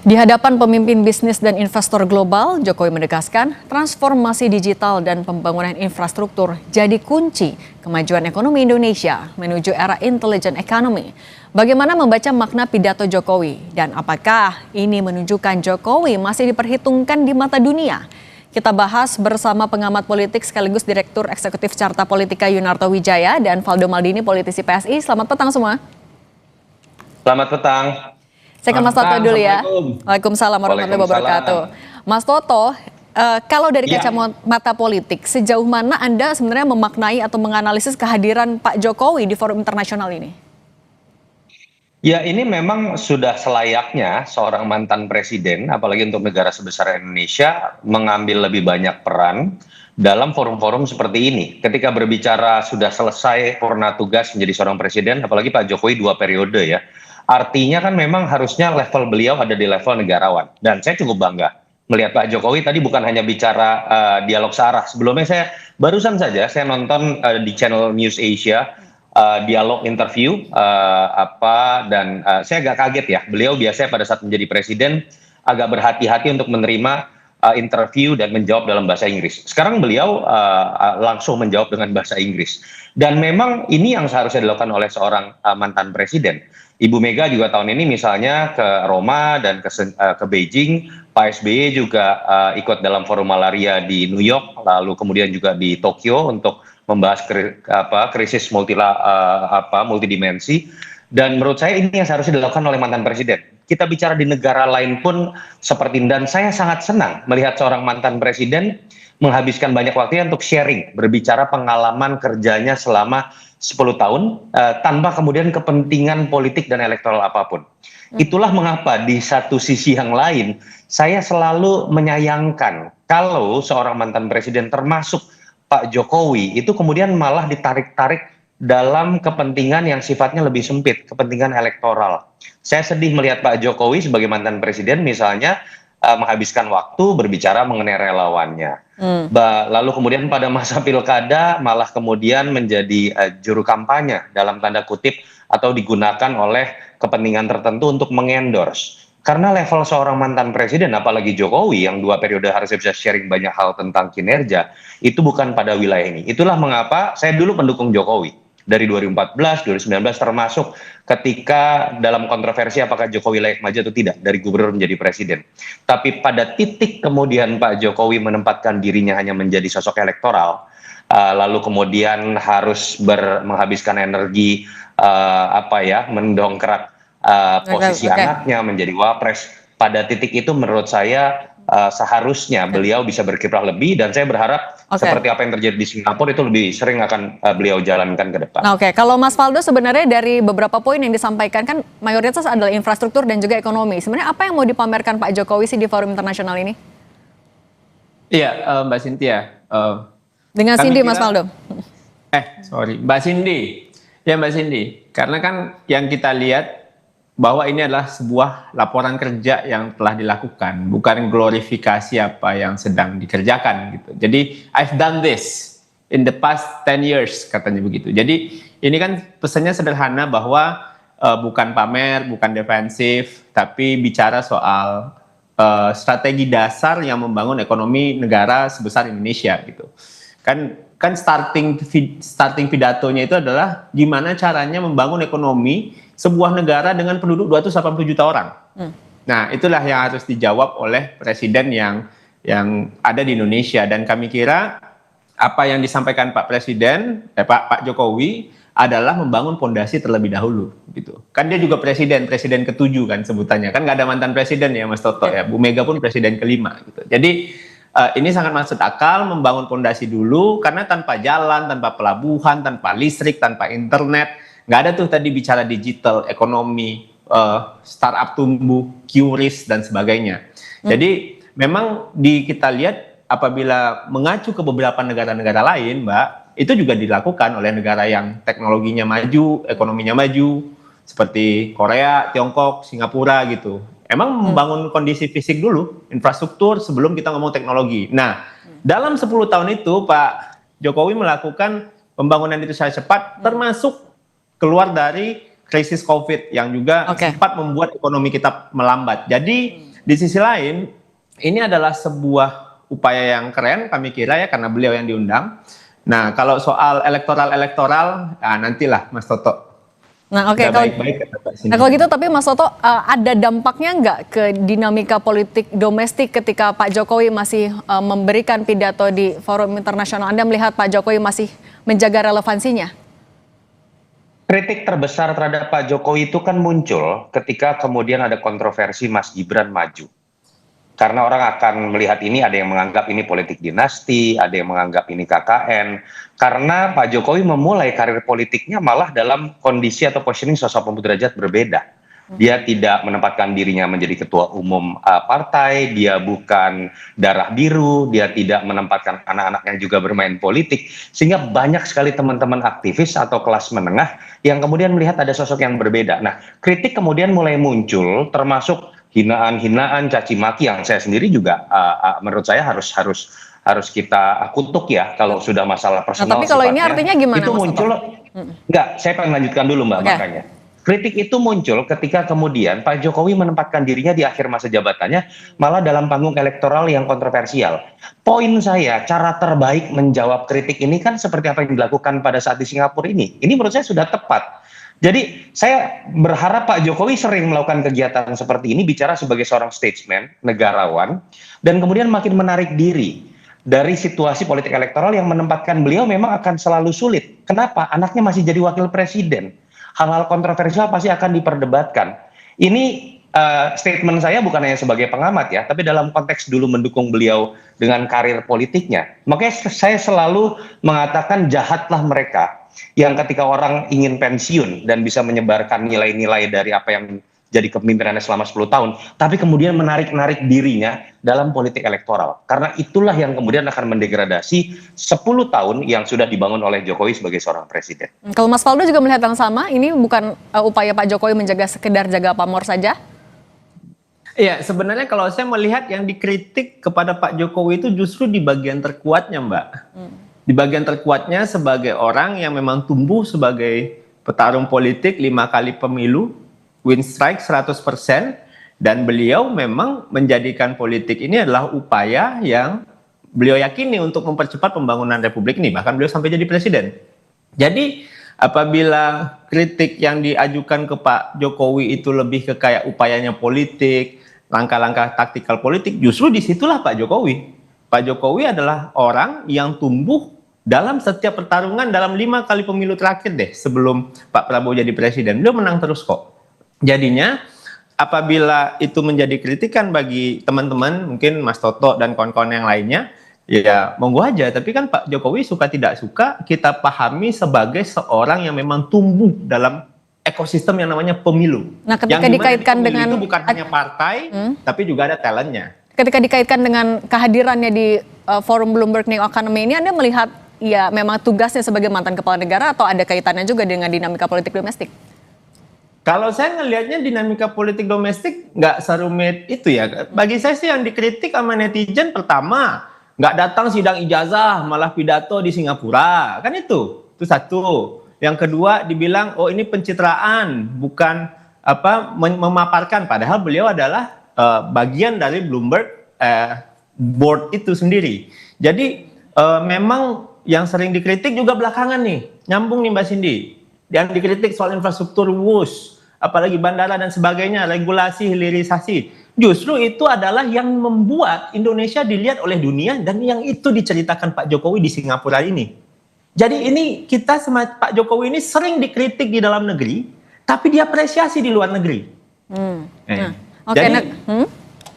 Di hadapan pemimpin bisnis dan investor global, Jokowi menegaskan transformasi digital dan pembangunan infrastruktur jadi kunci kemajuan ekonomi Indonesia menuju era intelligent economy. Bagaimana membaca makna pidato Jokowi dan apakah ini menunjukkan Jokowi masih diperhitungkan di mata dunia? Kita bahas bersama pengamat politik sekaligus Direktur Eksekutif Carta Politika Yunarto Wijaya dan Valdo Maldini, politisi PSI. Selamat petang semua. Selamat petang. Saya ke Mas Toto dulu ya. Waalaikumsalam warahmatullahi wabarakatuh. Mas Toto, kalau dari kacamata politik, sejauh mana Anda sebenarnya memaknai atau menganalisis kehadiran Pak Jokowi di forum internasional ini? Ya, ini memang sudah selayaknya seorang mantan presiden, apalagi untuk negara sebesar Indonesia, mengambil lebih banyak peran dalam forum-forum seperti ini. Ketika berbicara sudah selesai purna tugas menjadi seorang presiden, apalagi Pak Jokowi 2 periode ya. Artinya kan memang harusnya level beliau ada di level negarawan. Dan saya cukup bangga melihat Pak Jokowi tadi bukan hanya bicara dialog searah. Sebelumnya barusan saja saya nonton di channel News Asia dialog interview dan saya agak kaget ya. Beliau biasanya pada saat menjadi presiden agak berhati-hati untuk menerima interview dan menjawab dalam bahasa Inggris. Sekarang beliau langsung menjawab dengan bahasa Inggris. Dan memang ini yang seharusnya dilakukan oleh seorang mantan presiden. Ibu Mega juga tahun ini misalnya ke Roma dan ke Beijing, Pak SBY juga ikut dalam forum malaria di New York, lalu kemudian juga di Tokyo untuk membahas krisis multidimensi. Dan menurut saya ini yang seharusnya dilakukan oleh mantan presiden. Kita bicara di negara lain pun seperti ini, dan saya sangat senang melihat seorang mantan presiden menghabiskan banyak waktunya untuk sharing, berbicara pengalaman kerjanya selama 10 tahun tanpa kemudian kepentingan politik dan elektoral apapun. Itulah mengapa di satu sisi yang lain saya selalu menyayangkan kalau seorang mantan presiden termasuk Pak Jokowi itu kemudian malah ditarik-tarik dalam kepentingan yang sifatnya lebih sempit, kepentingan elektoral. Saya sedih melihat Pak Jokowi sebagai mantan presiden misalnya menghabiskan waktu berbicara mengenai relawannya. Lalu kemudian pada masa pilkada malah kemudian menjadi juru kampanye dalam tanda kutip atau digunakan oleh kepentingan tertentu untuk mengendorse. Karena level seorang mantan presiden, apalagi Jokowi yang 2 periode harusnya bisa sharing banyak hal tentang kinerja, itu bukan pada wilayah ini. Itulah mengapa saya dulu pendukung Jokowi. Dari 2014, 2019 termasuk ketika dalam kontroversi apakah Jokowi layak maju atau tidak dari gubernur menjadi presiden. Tapi pada titik kemudian Pak Jokowi menempatkan dirinya hanya menjadi sosok elektoral, lalu kemudian harus menghabiskan energi mendongkrak posisi anaknya menjadi wapres. Pada titik itu menurut saya seharusnya beliau bisa berkiprah lebih, dan saya berharap seperti apa yang terjadi di Singapura itu lebih sering akan beliau jalankan ke depan. Oke, kalau Mas Valdo sebenarnya dari beberapa poin yang disampaikan kan mayoritas adalah infrastruktur dan juga ekonomi. Sebenarnya apa yang mau dipamerkan Pak Jokowi sih di forum internasional ini? Iya, Mbak Cynthia. Dengan Cindy, Mas Valdo. Mbak Cindy. Ya Mbak Cindy, karena kan yang kita lihat bahwa ini adalah sebuah laporan kerja yang telah dilakukan, bukan glorifikasi apa yang sedang dikerjakan gitu. Jadi I've done this in the past 10 years katanya begitu. Jadi ini kan pesannya sederhana bahwa bukan pamer, bukan defensif, tapi bicara soal strategi dasar yang membangun ekonomi negara sebesar Indonesia gitu. Kan starting pidatonya itu adalah gimana caranya membangun ekonomi sebuah negara dengan penduduk 280 juta orang. Nah, itulah yang harus dijawab oleh presiden yang ada di Indonesia, dan kami kira apa yang disampaikan Pak Presiden, Pak Jokowi adalah membangun fondasi terlebih dahulu gitu. Kan dia juga presiden ke-7 kan sebutannya. Kan nggak ada mantan presiden ya Mas Toto ya. Bu Mega pun presiden ke-5 gitu. Jadi ini sangat masuk akal membangun fondasi dulu, karena tanpa jalan, tanpa pelabuhan, tanpa listrik, tanpa internet, nggak ada tuh tadi bicara digital, ekonomi, startup tumbuh, QRIS dan sebagainya. Jadi memang kita lihat apabila mengacu ke beberapa negara-negara lain, Mbak, itu juga dilakukan oleh negara yang teknologinya maju, ekonominya maju, seperti Korea, Tiongkok, Singapura gitu. Emang membangun kondisi fisik dulu, infrastruktur sebelum kita ngomong teknologi. Nah, dalam 10 tahun itu Pak Jokowi melakukan pembangunan itu secara cepat, termasuk keluar dari krisis COVID yang juga sempat membuat ekonomi kita melambat. Jadi di sisi lain ini adalah sebuah upaya yang keren kami kira ya, karena beliau yang diundang. Nah, kalau soal elektoral, nantilah Mas Toto. Nah, oke, Udah kalau baik-baik kata Pak Cindy. nah, kalau gitu tapi Mas Toto, ada dampaknya nggak ke dinamika politik domestik ketika Pak Jokowi masih memberikan pidato di forum internasional? Anda melihat Pak Jokowi masih menjaga relevansinya? Kritik terbesar terhadap Pak Jokowi itu kan muncul ketika kemudian ada kontroversi Mas Gibran maju. Karena orang akan melihat ini, ada yang menganggap ini politik dinasti, ada yang menganggap ini KKN. Karena Pak Jokowi memulai karir politiknya malah dalam kondisi atau positioning sosok Pembu Derajat berbeda. Dia tidak menempatkan dirinya menjadi ketua umum partai, dia bukan darah biru, dia tidak menempatkan anak-anaknya juga bermain politik. Sehingga banyak sekali teman-teman aktivis atau kelas menengah yang kemudian melihat ada sosok yang berbeda. Nah, kritik kemudian mulai muncul, termasuk hinaan-hinaan, caci maki yang saya sendiri juga menurut saya harus kita kutuk ya kalau sudah masalah personal. Tapi kalau ini artinya gimana, itu Mas muncul enggak, saya pengen lanjutkan dulu Mbak. Makanya kritik itu muncul ketika kemudian Pak Jokowi menempatkan dirinya di akhir masa jabatannya malah dalam panggung elektoral yang kontroversial. Poin saya, cara terbaik menjawab kritik ini kan seperti apa yang dilakukan pada saat di Singapura ini. Ini menurut saya sudah tepat. Jadi saya berharap Pak Jokowi sering melakukan kegiatan seperti ini, bicara sebagai seorang statesman, negarawan, dan kemudian makin menarik diri dari situasi politik elektoral yang menempatkan beliau memang akan selalu sulit. Kenapa? Anaknya masih jadi wakil presiden. Hal-hal kontroversial pasti akan diperdebatkan. Ini statement saya bukan hanya sebagai pengamat ya, tapi dalam konteks dulu mendukung beliau dengan karir politiknya. Makanya saya selalu mengatakan jahatlah mereka yang ketika orang ingin pensiun dan bisa menyebarkan nilai-nilai dari apa yang jadi kepemimpinannya selama 10 tahun, tapi kemudian menarik-narik dirinya dalam politik elektoral. Karena itulah yang kemudian akan mendegradasi 10 tahun yang sudah dibangun oleh Jokowi sebagai seorang presiden. Kalau Mas Faldo juga melihat yang sama, ini bukan upaya Pak Jokowi menjaga sekedar jaga pamor saja? Iya, sebenarnya kalau saya melihat yang dikritik kepada Pak Jokowi itu justru di bagian terkuatnya, Mbak. Di bagian terkuatnya sebagai orang yang memang tumbuh sebagai petarung politik 5 kali pemilu, win strike 100%, dan beliau memang menjadikan politik ini adalah upaya yang beliau yakini untuk mempercepat pembangunan Republik ini, bahkan beliau sampai jadi presiden. Jadi apabila kritik yang diajukan ke Pak Jokowi itu lebih ke kayak upayanya politik, langkah-langkah taktikal politik, justru disitulah Pak Jokowi. Pak Jokowi adalah orang yang tumbuh dalam setiap pertarungan dalam 5 kali pemilu terakhir deh sebelum Pak Prabowo jadi presiden. Beliau menang terus kok. Jadinya apabila itu menjadi kritikan bagi teman-teman, mungkin Mas Toto dan kawan-kawan yang lainnya, ya monggo aja. Tapi kan Pak Jokowi suka tidak suka kita pahami sebagai seorang yang memang tumbuh dalam ekosistem yang namanya pemilu. Nah, ketika dikaitkan dengan itu bukan hanya partai, tapi juga ada talentnya. Ketika dikaitkan dengan kehadirannya di forum Bloomberg New Economy ini, Anda melihat ya memang tugasnya sebagai mantan kepala negara atau ada kaitannya juga dengan dinamika politik domestik? Kalau saya ngelihatnya dinamika politik domestik nggak serumit itu ya. Bagi saya sih yang dikritik sama netizen pertama, nggak datang sidang ijazah malah pidato di Singapura, kan itu satu. Yang kedua dibilang oh ini pencitraan, bukan memaparkan, padahal beliau adalah bagian dari Bloomberg board itu sendiri. Jadi memang yang sering dikritik juga belakangan nih, nyambung nih Mbak Cindy. Yang dikritik soal infrastruktur WUS, apalagi bandara dan sebagainya, regulasi, hilirisasi. Justru itu adalah yang membuat Indonesia dilihat oleh dunia dan yang itu diceritakan Pak Jokowi di Singapura ini. Jadi ini kita sama Pak Jokowi ini sering dikritik di dalam negeri, tapi diapresiasi di luar negeri. Jadi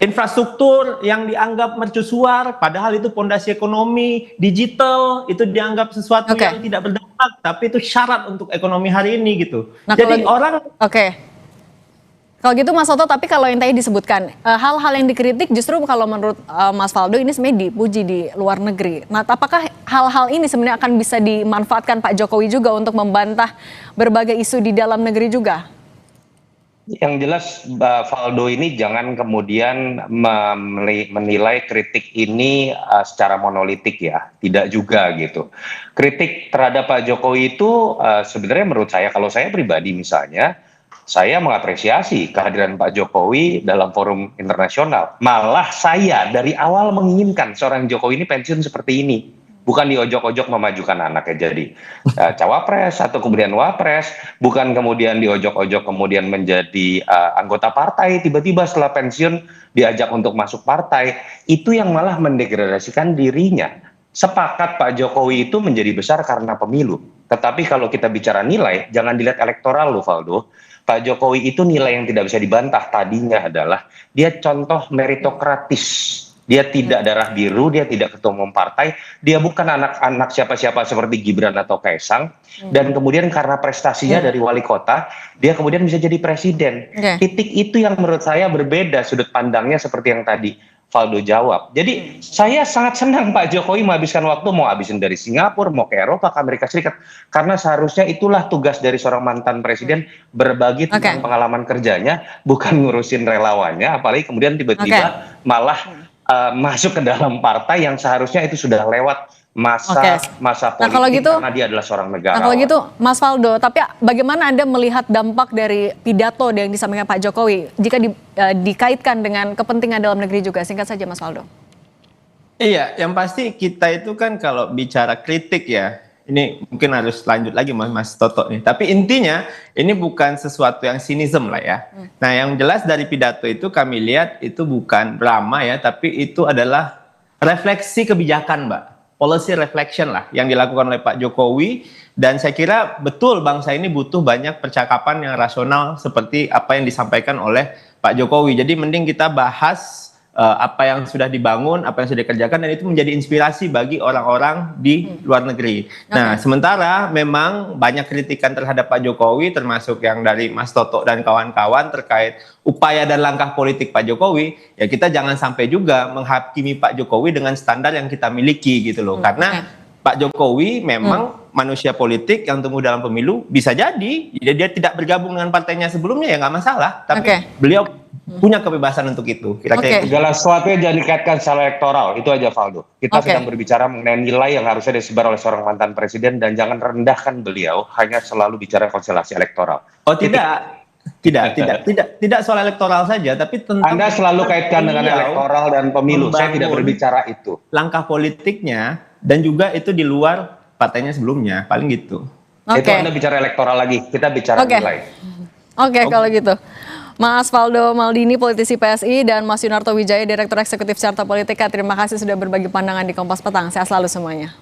infrastruktur yang dianggap mercusuar, padahal itu fondasi ekonomi, digital itu dianggap sesuatu yang tidak berdampak, tapi itu syarat untuk ekonomi hari ini gitu. Nah, jadi orang kalau gitu Mas Toto, tapi kalau yang tadi disebutkan hal-hal yang dikritik justru kalau menurut Mas Faldo ini sebenarnya dipuji di luar negeri. Nah, apakah hal-hal ini sebenarnya akan bisa dimanfaatkan Pak Jokowi juga untuk membantah berbagai isu di dalam negeri juga? Yang jelas Faldo ini jangan kemudian menilai kritik ini secara monolitik ya, tidak juga gitu. Kritik terhadap Pak Jokowi itu sebenarnya menurut saya, kalau saya pribadi misalnya, saya mengapresiasi kehadiran Pak Jokowi dalam forum internasional. Malah saya dari awal menginginkan seorang Jokowi ini pensiun seperti ini. Bukan diojok-ojok memajukan anaknya jadi cawapres atau kemudian wapres. Bukan kemudian diojok-ojok kemudian menjadi anggota partai. Tiba-tiba setelah pensiun diajak untuk masuk partai. Itu yang malah mendegradasikan dirinya. Sepakat Pak Jokowi itu menjadi besar karena pemilu. Tetapi kalau kita bicara nilai, jangan dilihat elektoral loh Valdo. Pak Jokowi itu nilai yang tidak bisa dibantah tadinya adalah dia contoh meritokratis. Dia tidak darah biru, dia tidak ketua umum partai, dia bukan anak-anak siapa-siapa seperti Gibran atau Kaisang. Dan kemudian karena prestasinya dari wali kota, dia kemudian bisa jadi presiden. Titik itu yang menurut saya berbeda sudut pandangnya seperti yang tadi Valdo jawab. Jadi saya sangat senang Pak Jokowi menghabiskan waktu, mau habisin dari Singapura, mau ke Eropa, ke Amerika Serikat. Karena seharusnya itulah tugas dari seorang mantan presiden, berbagi tentang pengalaman kerjanya, bukan ngurusin relawannya, apalagi kemudian tiba-tiba malah masuk ke dalam partai yang seharusnya itu sudah lewat masa politik, kalau gitu, karena dia adalah seorang negarawan. Nah kalau gitu Mas Valdo, tapi bagaimana Anda melihat dampak dari pidato yang disampaikan Pak Jokowi jika dikaitkan dengan kepentingan dalam negeri juga? Singkat saja Mas Valdo. Iya, yang pasti kita itu kan kalau bicara kritik ya, ini mungkin harus lanjut lagi Mas Toto nih. Tapi intinya ini bukan sesuatu yang sinism lah ya. Nah yang jelas dari pidato itu kami lihat itu bukan drama ya, tapi itu adalah refleksi kebijakan Mbak. Policy reflection lah yang dilakukan oleh Pak Jokowi, dan saya kira betul bangsa ini butuh banyak percakapan yang rasional seperti apa yang disampaikan oleh Pak Jokowi. Jadi mending kita bahas apa yang sudah dibangun, apa yang sudah dikerjakan, dan itu menjadi inspirasi bagi orang-orang di luar negeri. Nah, sementara memang banyak kritikan terhadap Pak Jokowi, termasuk yang dari Mas Toto dan kawan-kawan terkait upaya dan langkah politik Pak Jokowi, ya kita jangan sampai juga menghakimi Pak Jokowi dengan standar yang kita miliki gitu loh. Karena Pak Jokowi memang manusia politik yang tumbuh dalam pemilu, bisa jadi dia tidak bergabung dengan partainya sebelumnya ya nggak masalah, tapi beliau punya kebebasan untuk itu. Kira-kira segala sesuatunya jangan dikaitkan secara elektoral, itu aja Valdo. Kita sedang berbicara mengenai nilai yang harusnya disebar oleh seorang mantan presiden, dan jangan rendahkan beliau hanya selalu bicara konstelasi elektoral. Oh tidak soal elektoral saja, tapi tentang Anda selalu kaitkan dengan elektoral dan pemilu. Saya tidak berbicara itu. Langkah politiknya dan juga itu di luar partainya sebelumnya, paling gitu. Itu Anda bicara elektoral lagi, kita bicara nilai. Kalau gitu. Mas Valdo Maldini, politisi PSI, dan Mas Yunarto Wijaya, Direktur Eksekutif Carta Politika. Terima kasih sudah berbagi pandangan di Kompas Petang. Sehat selalu semuanya.